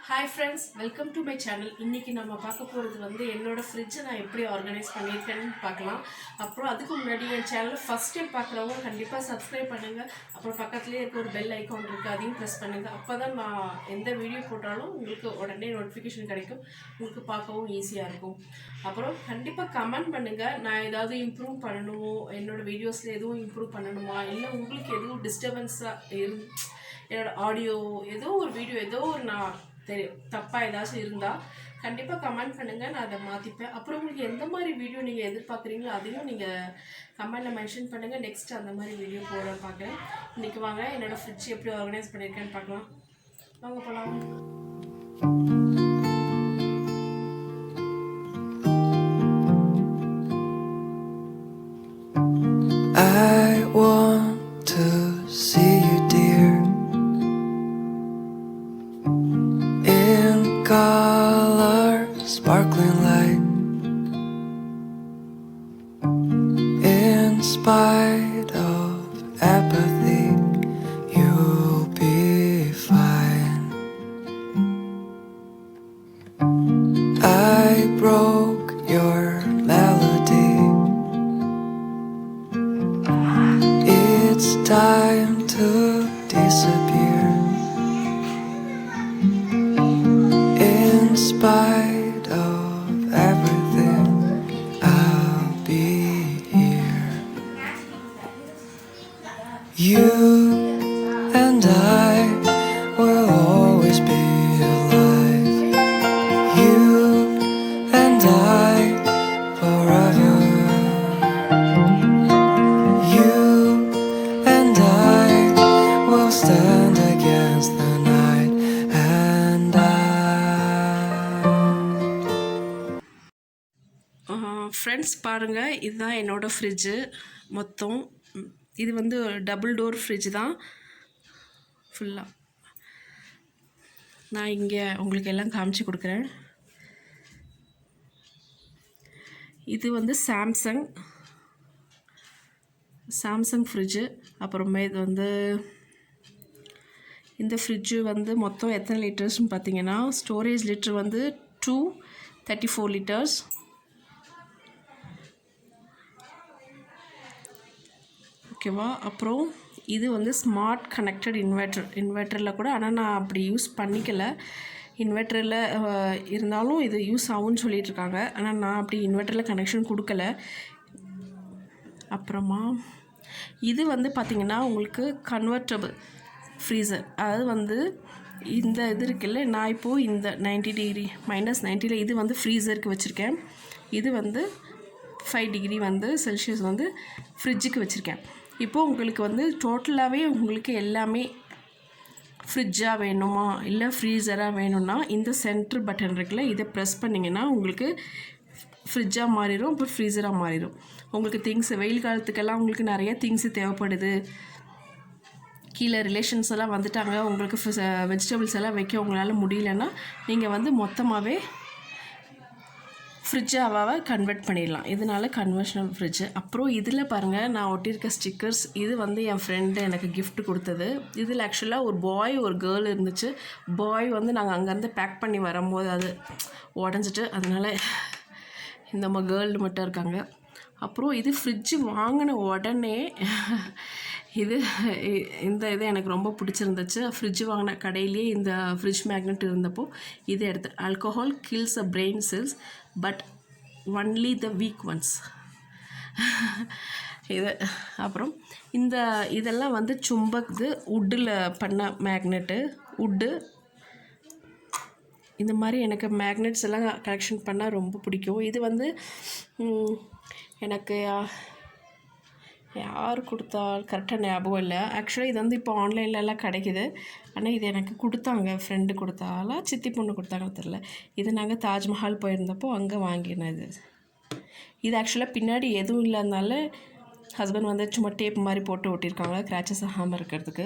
Hi friends, welcome to my channel. இன்னைக்கு நம்ம பார்க்க போறது என்னோட ஃப்ரிட்ஜ் நான் எப்படி ஆர்கனைஸ் பண்ணிருக்கேன்னு பார்க்கலாம். அப்புறம் அதுக்கு முன்னாடி என் சேனலை ஃபர்ஸ்ட் டைம் பார்க்குறவங்க கண்டிப்பா Subscribe பண்ணுங்க. அப்புறம் பக்கத்துலயே இருக்க ஒரு பெல் ஐகான் இருக்கு, அதையும் பிரஸ் பண்ணுங்க. அப்பதான் நான் எந்த வீடியோ போட்டாலும் உங்களுக்கு உடனே நோட்டிஃபிகேஷன் கிடைக்கும். உங்களுக்கு பார்க்கவும் ஈஸியா இருக்கும். அப்புறம் கண்டிப்பா கமெண்ட் பண்ணுங்க. நான் ஏதாவது இம்ப்ரூவ் பண்ணணுமோ, என்னோட வீடியோஸ்ல எதுவும் இம்ப்ரூவ் பண்ணணுமா, இல்லை உங்களுக்கு எதுவும் டிஸ்டர்பன்ஸா என்னோட ஆடியோ ஏதோ ஒரு வீடியோ ஏதோ ஒரு நான் தெரியும் தப்பாக ஏதாச்சும் இருந்தால் கண்டிப்பாக கமெண்ட் பண்ணுங்கள், நான் அதை மாற்றிப்பேன். அப்புறம் உங்களுக்கு எந்த மாதிரி வீடியோ நீங்கள் எதிர்பார்க்குறீங்களோ அதையும் நீங்கள் கமெண்டில் மென்ஷன் பண்ணுங்கள். நெக்ஸ்ட் அந்த மாதிரி வீடியோ போட பார்க்குறேன். இன்றைக்கி வாங்க என்னோடய ஃப்ரிட்ஜ் எப்படி ஆர்கனைஸ் பண்ணியிருக்கேன்னு பார்க்கலாம். வாங்க போகலாம். I want to see you, dear, in color, sparkling light. In spite of apathy, you'll be fine. I broke your melody. It's time to disappear. In spite of everything, I'll be here. You and I will always be alive. You and I forever. You and I will stand against the night and friends பாருங்கள், இதுதான் என்னோடய fridge. மொத்தம் இது double door fridge தான் ஃபுல்லாக. நான் இங்கே உங்களுக்கு எல்லாம் காமிச்சு கொடுக்குறேன். இது சாம்சங் ஃப்ரிட்ஜு. அப்புறமே இது இந்த ஃப்ரிட்ஜு மொத்தம் எத்தனை லிட்டர்ஸ்னு பார்த்தீங்கன்னா, ஸ்டோரேஜ் லிட்டர் 234 லிட்டர்ஸ். ஓகேவா. அப்புறம் இது ஸ்மார்ட் கனெக்டட் இன்வெர்ட்டரில் கூட, ஆனால் நான் அப்படி யூஸ் பண்ணிக்கல. இன்வெர்ட்டரில் இருந்தாலும் இது யூஸ் ஆகும்னு சொல்லிகிட்ருக்காங்க, ஆனால் நான் அப்படி இன்வெர்ட்டரில் கனெக்ஷன் கொடுக்கல. அப்புறமா இது பார்த்திங்கன்னா உங்களுக்கு கன்வெர்ட்டபிள் ஃப்ரீசர். அதாவது இந்த இது இருக்குல்ல, நான் இப்போது இந்த 90 டிகிரி -90ல் இது ஃப்ரீசருக்கு வச்சுருக்கேன். இது 5 டிகிரி செல்சியஸ் ஃப்ரிட்ஜுக்கு வச்சுருக்கேன். இப்போது உங்களுக்கு டோட்டலாகவே உங்களுக்கு எல்லாமே ஃப்ரிட்ஜாக வேணுமா இல்லை ஃப்ரீசராக வேணும்னா இந்த சென்ட்ரு பட்டன் இருக்குல்ல, இதை ப்ரெஸ் பண்ணிங்கன்னா உங்களுக்கு ஃப்ரிட்ஜாக மாறிடும், அப்புறம் ஃப்ரீசராக மாறிடும். உங்களுக்கு திங்ஸ் வெயில் காலத்துக்கெல்லாம் உங்களுக்கு நிறைய திங்ஸு தேவைப்படுது. கீழே ரிலேஷன்ஸ் எல்லாம் வந்துட்டாங்க, உங்களுக்கு வெஜிடபிள்ஸ் எல்லாம் வைக்க உங்களால் முடியலன்னா நீங்கள் மொத்தமாகவே ஃப்ரிட்ஜாக கன்வெர்ட் பண்ணிடலாம். இதனால் கன்வர்ஷனல் ஃப்ரிட்ஜு. அப்புறம் இதில் பாருங்கள், நான் ஒட்டியிருக்க ஸ்டிக்கர்ஸ். இது என் ஃப்ரெண்டு எனக்கு கிஃப்ட் கொடுத்தது. இதில் ஆக்சுவலாக ஒரு பாய் ஒரு கேர்ள் இருந்துச்சு. பாய் நாங்கள் அங்கேருந்து பேக் பண்ணி வரும்போது அது உடஞ்சிட்டு, அதனால் இந்த கேர்ள் மட்டும் இருக்காங்க. அப்புறம் இது ஃப்ரிட்ஜு வாங்கின உடனே இந்த இது எனக்கு ரொம்ப பிடிச்சிருந்துச்சு. ஃப்ரிட்ஜ் வாங்கின கடையிலேயே இந்த ஃப்ரிட்ஜ் மேக்னெட் இருந்தப்போ இது எடுத்து, alcohol kills a brain cells but only the weak ones. இது அப்புறம் இதெல்லாம் சும்பக்கு உட்டில் பண்ண மேக்னெட்டு. உட்டு இந்த மாதிரி எனக்கு மேக்னெட்ஸ் எல்லாம் கலெக்ஷன் பண்ணால் ரொம்ப பிடிக்கும். இது எனக்கு யார் கொடுத்தா கரெக்டாக ஞாபகம் இல்லை. ஆக்சுவலாக இது இப்போ ஆன்லைன்லலாம் கிடைக்கிது, ஆனால் இது எனக்கு கொடுத்தாங்க, ஃப்ரெண்டு கொடுத்தாலா சித்தி பொண்ணு கொடுத்தாங்கன்னு தெரில. இது நாங்கள் தாஜ்மஹால் போயிருந்தப்போ அங்கே வாங்கினது. இது ஆக்சுவலாக பின்னாடி எதுவும் இல்லாதனால ஹஸ்பண்ட் சும்மா டேப் மாதிரி போட்டு ஒட்டியிருக்காங்க, கிராச்சஸ் ஆகாமல் இருக்கிறதுக்கு.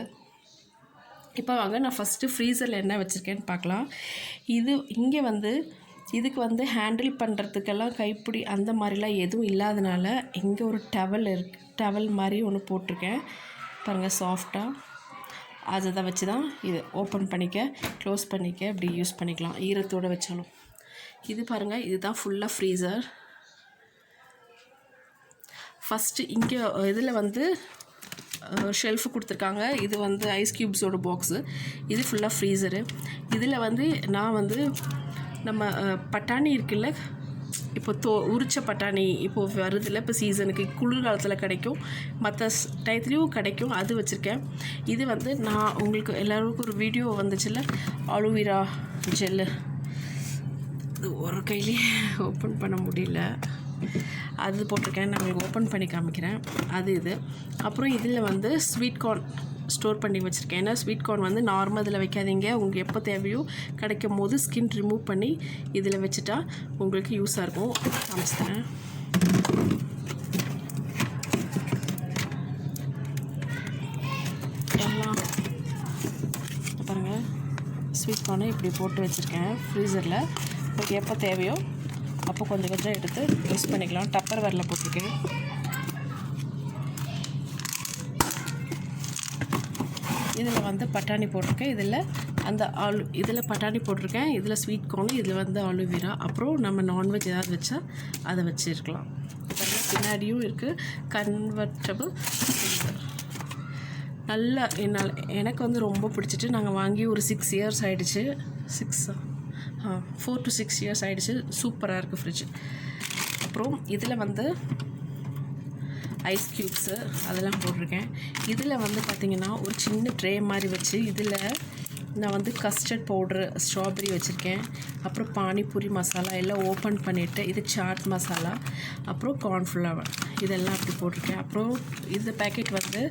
இப்போ வாங்க நான் ஃபஸ்ட்டு ஃப்ரீசரில் என்ன வச்சுருக்கேன்னு பார்க்கலாம். இது இங்கே இதுக்கு ஹேண்டில் பண்ணுறதுக்கெல்லாம் கைப்பிடி அந்த மாதிரிலாம் எதுவும் இல்லாதனால இங்கே ஒரு டவல் மாதிரி ஒன்று போட்டிருக்கேன் பாருங்கள், சாஃப்டாக. அதை வச்சு தான் இது ஓப்பன் பண்ணிக்க க்ளோஸ் பண்ணிக்க இப்படி யூஸ் பண்ணிக்கலாம் ஈரத்தோடு வச்சாலும். இது பாருங்கள், இதுதான் ஃபுல்லாக ஃப்ரீசர். ஃபஸ்ட்டு இங்கே இதில் வந்து ஷெல்ஃபு கொடுத்துருக்காங்க. இது வந்து ஐஸ் க்யூப்ஸோட பாக்ஸு. இது ஃபுல்லாக ஃப்ரீசரு. இதில் வந்து நான் வந்து நம்ம பட்டாணி இருக்குல்ல, இப்போ உரிச்ச பட்டாணி இப்போது வருதில்ல, இப்போ சீசனுக்கு குளிர்காலத்தில் கிடைக்கும், மற்ற டயத்துலேயும் கிடைக்கும், அது வச்சுருக்கேன். இது வந்து நான் உங்களுக்கு எல்லாருக்கும் ஒரு வீடியோ வந்துச்சுல்ல, ஆலோவேரா ஜெல்லு, அது ஒரு கையிலே ஓப்பன் பண்ண முடியல, அது போட்டிருக்கேன். நான் உங்களுக்கு ஓப்பன் பண்ணி காமிக்கிறேன். அது இது. அப்புறம் இதில் வந்து ஸ்வீட் கார்ன் ஸ்டோர் பண்ணி வச்சுருக்கேன். ஏன்னா ஸ்வீட் கார்ன் வந்து நார்மல் இதில் வைக்காதீங்க, உங்களுக்கு எப்போ தேவையோ கிடைக்கும் போது ஸ்கின் ரிமூவ் பண்ணி இதில் வச்சுட்டா உங்களுக்கு யூஸாக இருக்கும். காமிச்சிட்டேன். எல்லாம் பாருங்கள், ஸ்வீட் கார்னை இப்படி போட்டு வச்சுருக்கேன் ஃப்ரீசரில். உங்களுக்கு எப்போ தேவையோ அப்போ கொஞ்சம் கொஞ்சம் எடுத்து யூஸ் பண்ணிக்கலாம். டப்பர் வேரில் போட்டிருக்கேன். இதில் வந்து பட்டாணி போட்டிருக்கேன். இதில் பட்டாணி போட்டிருக்கேன். இதில் ஸ்வீட் கார்ன், இதில் வந்து ஆலோவேரா. அப்புறம் நம்ம நான்வெஜ் ஏதாவது வச்சா அதை வச்சுருக்கலாம். பின்னாடியும் இருக்குது கன்வெர்ட்டபிள். நல்லா எனக்கு வந்து ரொம்ப பிடிச்சிட்டு நாங்கள் வாங்கி ஒரு 6 இயர்ஸ் ஆகிடுச்சு. 4 to 6 இயர்ஸ் ஆகிடுச்சு. சூப்பராக இருக்குது ஃப்ரிட்ஜ். அப்புறம் இதில் வந்து ஐஸ் க்யூப்ஸு அதெல்லாம் போட்டிருக்கேன். இதில் வந்து பார்த்திங்கன்னா ஒரு சின்ன ட்ரே மாதிரி வச்சு இதில் நான் வந்து கஸ்டர்ட் பவுட்ரு, ஸ்ட்ராபெரி வச்சுருக்கேன். அப்புறம் பானிபூரி மசாலா எல்லாம் ஓப்பன் பண்ணிவிட்டு, இது சாட் மசாலா, அப்புறம் கார்ன்ஃப்ளவர் இதெல்லாம் அப்படி போட்டிருக்கேன். அப்புறம் இந்த பேக்கெட் வந்து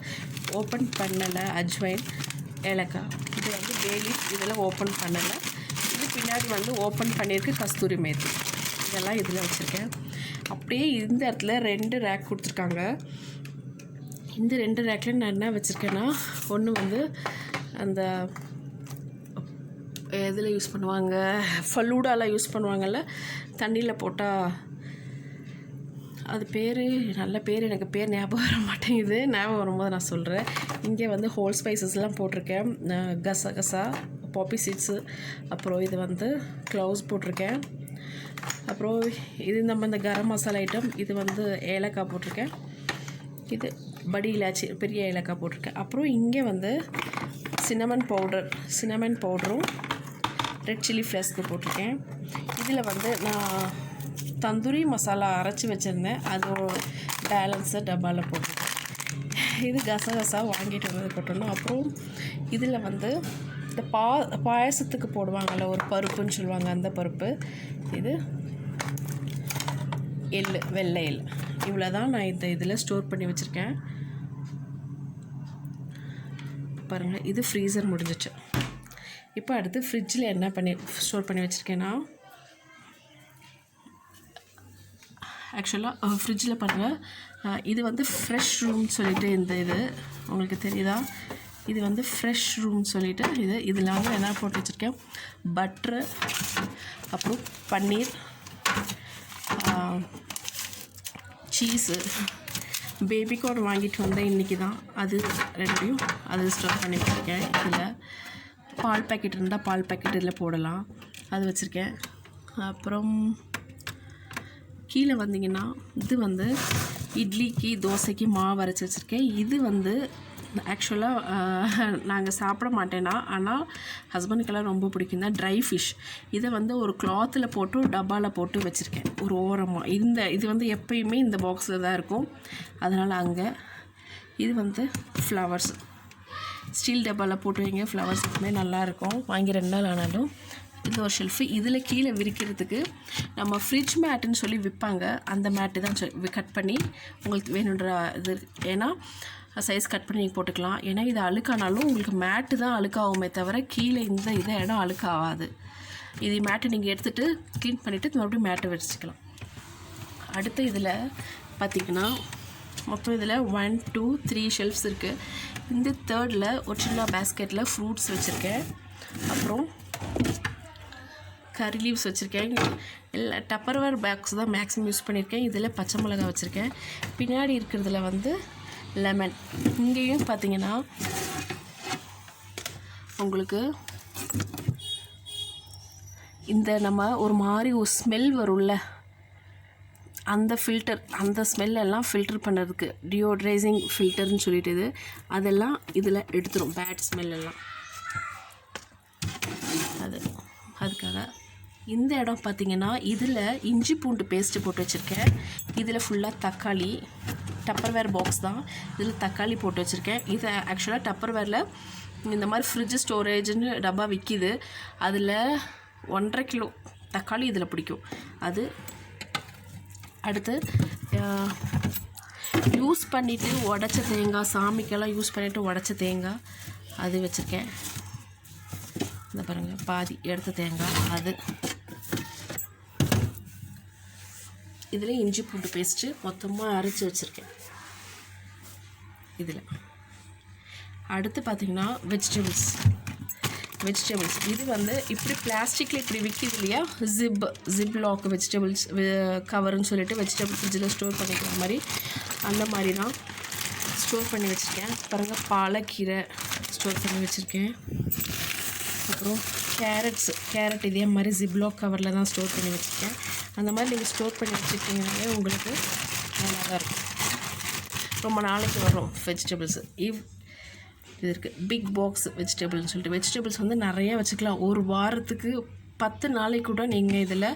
ஓப்பன் பண்ணலை அஜ்வைன், ஏலக்காய், இது வந்து பேலீஃப், இதெல்லாம் ஓப்பன் பண்ணலை. இது பின்னாடி வந்து ஓப்பன் பண்ணியிருக்கு கஸ்தூரி மேத்தி, இதெல்லாம் இதில் வச்சுருக்கேன். அப்படியே இந்த இடத்துல 2 ரேக் கொடுத்துருக்காங்க. இந்த 2 ரேக்கில் நான் என்ன வச்சுருக்கேன்னா, ஒன்று வந்து அந்த இதில் யூஸ் பண்ணுவாங்க, ஃபலூடாலாம் யூஸ் பண்ணுவாங்கள்ல, தண்ணியில் போட்டால், அது பேர் நல்ல பேர், எனக்கு பேர் ஞாபகம் வர மாட்டேங்குது. ஞாபகம் வரும்போது நான் சொல்கிறேன். இங்கே வந்து ஹோல் ஸ்பைசஸ்லாம் போட்டிருக்கேன். கசகசா, பாப்பி சீட்ஸு, அப்புறம் இது வந்து க்ளவுஸ் போட்டிருக்கேன். அப்புறம் இது நம்ம இந்த கரம் மசாலா ஐட்டம், இது வந்து ஏலக்காய் போட்டிருக்கேன். இது படி இலாச்சி, பெரிய ஏலக்காய் போட்டிருக்கேன். அப்புறம் இங்கே வந்து சின்னமன் பவுடரும் ரெட் சில்லி ஃப்ளேக்ஸு போட்டிருக்கேன். இதில் வந்து நான் தந்தூரி மசாலா அரைச்சி வச்சுருந்தேன், அது பேலன்ஸை டப்பாவில் போட்டிருக்கேன். இது கசகசா வாங்கிட்டு வந்தது போட்டணும். அப்புறம் இதில் வந்து இந்த பாயசத்துக்கு போடுவாங்கள்ல ஒரு பருப்புன்னு சொல்லுவாங்க, அந்த பருப்பு. இது வெள்ளை எள். இவ்வளோ தான் நான் இந்த இதில் ஸ்டோர் பண்ணி வச்சுருக்கேன். பாருங்கள், இது ஃப்ரீசர் முடிஞ்சிச்சு. இப்போ அடுத்து ஃப்ரிட்ஜில் என்ன ஸ்டோர் பண்ணி வச்சுருக்கேன்னா, ஆக்சுவலாக ஃப்ரிட்ஜில் பாருங்கள், இது வந்து ஃப்ரெஷ் ரூம்னு சொல்லிட்டு, இந்த இது உங்களுக்கு தெரியுதா, இது வந்து ஃப்ரெஷ் ரூம்னு சொல்லிட்டு இதில் வந்து என்ன போட்டு வச்சுருக்கேன், பட்ரு, அப்புறம் பன்னீர், சீஸு, பேபிகார்ன் வாங்கிட்டு வந்தேன் இன்றைக்கி தான், அது 2யும் அது ஸ்டோர் பண்ணி வச்சுருக்கேன். இதில் பால் பேக்கெட் இருந்தால் பால் பேக்கெட் இதில் போடலாம், அது வச்சுருக்கேன். அப்புறம் கீழே வந்தீங்கன்னா இது வந்து இட்லிக்கு தோசைக்கு மாவு அரைச்சி வச்சுருக்கேன். இது வந்து ஆக்சுவலாக நாங்கள் சாப்பிட மாட்டேன்னா, ஆனால் ஹஸ்பண்டுக்கெல்லாம் ரொம்ப பிடிக்கும் தான், ட்ரை ஃபிஷ். இதை வந்து ஒரு கிளாத்தில் போட்டு டப்பாவில் போட்டு வச்சுருக்கேன் ஒரு ஓரமாக. இது வந்து எப்பயுமே இந்த பாக்ஸில் தான் இருக்கும், அதனால் அங்கே. இது வந்து ஃப்ளவர்ஸ், ஸ்டீல் டப்பாவில் போட்டு வைங்க, ஃப்ளவர்ஸ் எப்பவுமே நல்லாயிருக்கும். வாங்கி 2 நாள் ஆனாலும். இது ஒரு ஷெல்ஃபு. இதில் கீழே விரிக்கிறதுக்கு நம்ம ஃப்ரிட்ஜ் மேட்டுன்னு சொல்லி விற்பாங்க, அந்த மேட்டு தான் கட் பண்ணி உங்களுக்கு வேணுன்ற இது, ஏன்னா சைஸ் கட் பண்ணி நீங்கள் போட்டுக்கலாம். ஏன்னா இது அழுக்கானாலும் உங்களுக்கு மேட்டு தான் அழுக்காகுமே தவிர கீழே இந்த இடம் அழுக்காகாது. இது மேட்டு நீங்கள் எடுத்துகிட்டு க்ளீன் பண்ணிவிட்டு மறுபடியும் மேட்டை வச்சுக்கலாம். அடுத்து இதில் பார்த்திங்கன்னா மொத்தம் இதில் 1 2 3 ஷெல்ஃப்ஸ் இருக்குது. இந்த 3rd ஒரு சின்ன பேஸ்கெட்டில் ஃப்ரூட்ஸ் வச்சுருக்கேன். அப்புறம் கறி லீவ்ஸ் வச்சுருக்கேன். எல்லா டப்பர்வேர் பேக்ஸ் தான் மேக்ஸிமம் யூஸ் பண்ணியிருக்கேன். இதில் பச்சை மிளகாய் வச்சுருக்கேன். பின்னாடி இருக்கிறதுல வந்து லெமன். இங்கேயும் பார்த்திங்கன்னா உங்களுக்கு இந்த நம்ம ஒரு மாதிரி ஒரு ஸ்மெல் வரும்ல, அந்த ஃபில்டர், அந்த ஸ்மெல்லெல்லாம் ஃபில்டர் பண்ணுறதுக்கு டியோட்ரைசிங் ஃபில்டர்னு சொல்லிட்டு இது அதெல்லாம் இதில் எடுத்துரும், பேட் ஸ்மெல்லாம். அதுக்காக இந்த இடம் பார்த்திங்கன்னா இதில் இஞ்சி பூண்டு பேஸ்ட்டு போட்டு வச்சுருக்கேன். இதில் ஃபுல்லாக தக்காளி, டப்பர்வேர் பாக்ஸ் தான், இதில் தக்காளி போட்டு வச்சுருக்கேன். இதை ஆக்சுவலாக டப்பர்வேரில் இந்த மாதிரி ஃப்ரிட்ஜ் ஸ்டோரேஜுன்னு டப்பா விற்கிது, அதில் 1.5 கிலோ தக்காளி இதில் பிடிக்கும். அது அடுத்து யூஸ் பண்ணிவிட்டு உடச்ச தேங்காய், சாமிக்கெல்லாம் யூஸ் பண்ணிவிட்டு உடச்ச தேங்காய் அது வச்சுருக்கேன். இந்த பாருங்கள், பாதி எடுத்த தேங்காய் அது. இதில் இஞ்சி பூண்டு பேஸ்ட்டு மொத்தமாக அரைச்சி வச்சுருக்கேன் இதில். அடுத்து பார்த்திங்கன்னா வெஜிடபிள்ஸ் இது வந்து இப்படி பிளாஸ்டிக்கில் இப்படி விற்கிது இல்லையா, ஜிப் லாக் வெஜிடபிள்ஸ் கவருன்னு சொல்லிட்டு வெஜிடபிள் ஃப்ரிட்ஜில் ஸ்டோர் பண்ணிக்கிற மாதிரி, அந்த மாதிரி தான் ஸ்டோர் பண்ணி வச்சுருக்கேன். பாருங்கள், பாலக்கீரை ஸ்டோர் பண்ணி வச்சுருக்கேன். அப்புறம் கேரட் இதே மாதிரி ஜிப்லாக் கவரில் தான் ஸ்டோர் பண்ணி வச்சுருக்கேன். அந்த மாதிரி நீங்கள் ஸ்டோர் பண்ணி வச்சுருக்கீங்கனாலே உங்களுக்கு நல்லா தான் இருக்கும், ரொம்ப நாளைக்கு வரும் வெஜிடபிள்ஸு. இது இருக்குது பிக் பாக்ஸ் வெஜிடபிள்னு சொல்லிட்டு, வெஜிடபிள்ஸ் வந்து நிறையா வச்சுக்கலாம். ஒரு வாரத்துக்கு 10 நாளைக்கு கூட நீங்கள் இதில்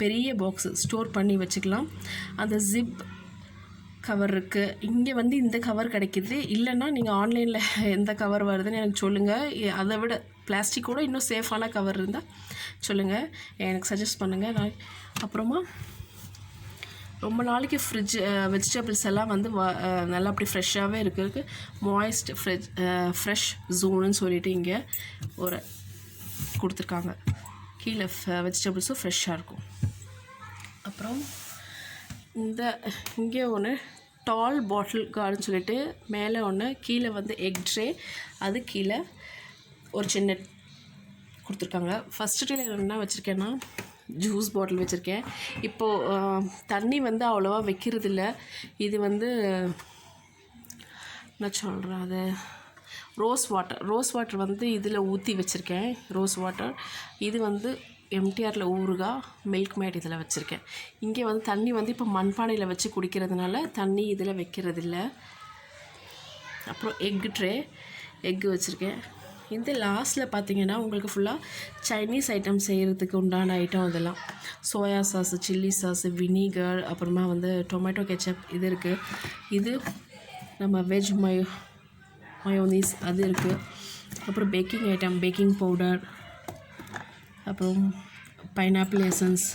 பெரிய பாக்ஸு ஸ்டோர் பண்ணி வச்சுக்கலாம். அந்த ஜிப் கவர் இருக்குது, இங்கே வந்து இந்த கவர் கிடைக்கிது. இல்லைன்னா நீங்கள் ஆன்லைனில் எந்த கவர் வருதுன்னு எனக்கு சொல்லுங்கள். அதை விட பிளாஸ்டிக்கோடு இன்னும் சேஃபான கவர் இருந்தால் சொல்லுங்கள், எனக்கு சஜஸ்ட் பண்ணுங்கள். நான் அப்புறமா ரொம்ப நாளைக்கு வெஜிடபிள்ஸ் எல்லாம் வந்து நல்லா அப்படி ஃப்ரெஷ்ஷாகவே இருக்கிறதுக்கு மாய்ஸ்ட் ஃப்ரெஷ் ஜோனுன்னு சொல்லிட்டு இங்கே ஒரு கொடுத்துருக்காங்க. கீழே வெஜிடபிள்ஸும் ஃப்ரெஷ்ஷாக இருக்கும். அப்புறம் இங்கே ஒன்று டால் பாட்டில் கார்டுன்னு சொல்லிட்டு மேலே ஒன்று, கீழே வந்து எக் ட்ரே, அது கீழே ஒரு சின்ன கொடுத்துருக்காங்க. ஃபஸ்ட்டு ட்ரேல என்ன வச்சுருக்கேன்னா ஜூஸ் பாட்டில் வச்சுருக்கேன். இப்போது தண்ணி வந்து அவ்வளோவா வைக்கிறதில்ல. இது வந்து என்ன சொல்கிறேன், அது ரோஸ் வாட்டர் வந்து இதில் ஊற்றி வச்சுருக்கேன். ரோஸ் வாட்டர் இது வந்து எம்டிஆரில் ஊறுகாய், மில்க் மேட் இதில் வச்சுருக்கேன். இங்கே வந்து தண்ணி வந்து இப்போ மண்பானையில் வச்சு குடிக்கிறதுனால தண்ணி இதில் வைக்கிறதில்ல. அப்புறம் எக்கு வச்சுருக்கேன். இந்த லாஸ்ட்டில் பார்த்தீங்கன்னா உங்களுக்கு ஃபுல்லாக சைனீஸ் ஐட்டம் செய்கிறதுக்கு உண்டான ஐட்டம் இதெல்லாம். Soya sauce, chilli sauce, vinegar, அப்புறமா வந்து டொமேட்டோ கெச்சப் இது இருக்குது. இது நம்ம வெஜ் மயோனீஸ் அது இருக்குது. அப்புறம் பேக்கிங் ஐட்டம், பேக்கிங் பவுடர், அப்புறம் பைனாப்பிள் எசன்ஸ்,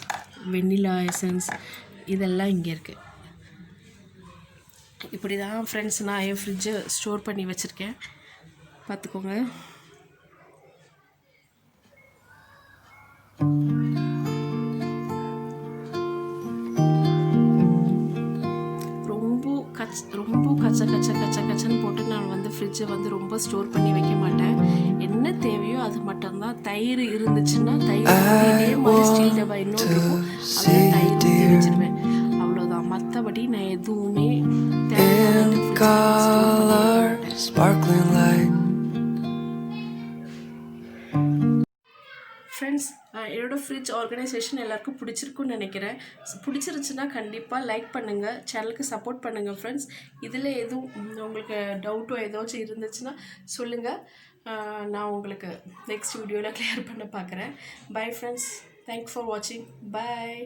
வெண்ணிலா எசன்ஸ், இதெல்லாம் இங்கே இருக்குது. இப்படி தான் ஃப்ரெண்ட்ஸ் நான் என் ஃப்ரிட்ஜை ஸ்டோர் பண்ணி வச்சுருக்கேன், பார்த்துக்கோங்க. ரொம்ப கச்சன்னு போட்டு நான் வந்து ஃப்ரிட்ஜை வந்து ரொம்ப ஸ்டோர் பண்ணி வைக்க மாட்டேன். என்ன தேவையோ அது மட்டும்தான். தயிர் இருந்துச்சுன்னா தயிர் இதே மாதிரி ஸ்டீல் டப்பா இன்னொன்று இருக்கும், அதில் தயிர் ஊற்றி வச்சுருவேன், அவ்வளோதான். மற்றபடி நான் எதுவுமே ஃப்ரெண்ட்ஸ், என்னோடய ஃப்ரிட்ஜ் ஆர்கனைசேஷன் எல்லாருக்கும் பிடிச்சிருக்குன்னு நினைக்கிறேன். பிடிச்சிருச்சுன்னா கண்டிப்பாக லைக் பண்ணுங்கள், சேனலுக்கு சப்போர்ட் பண்ணுங்கள் ஃப்ரெண்ட்ஸ். இதில் எதுவும் உங்களுக்கு டவுட்டோ ஏதாச்சும் இருந்துச்சுன்னா சொல்லுங்கள், நான் உங்களுக்கு நெக்ஸ்ட் வீடியோவில் கிளியர் பண்ண பார்க்குறேன். பை ஃப்ரெண்ட்ஸ், தேங்க்ஸ் ஃபார் வாட்சிங், பை.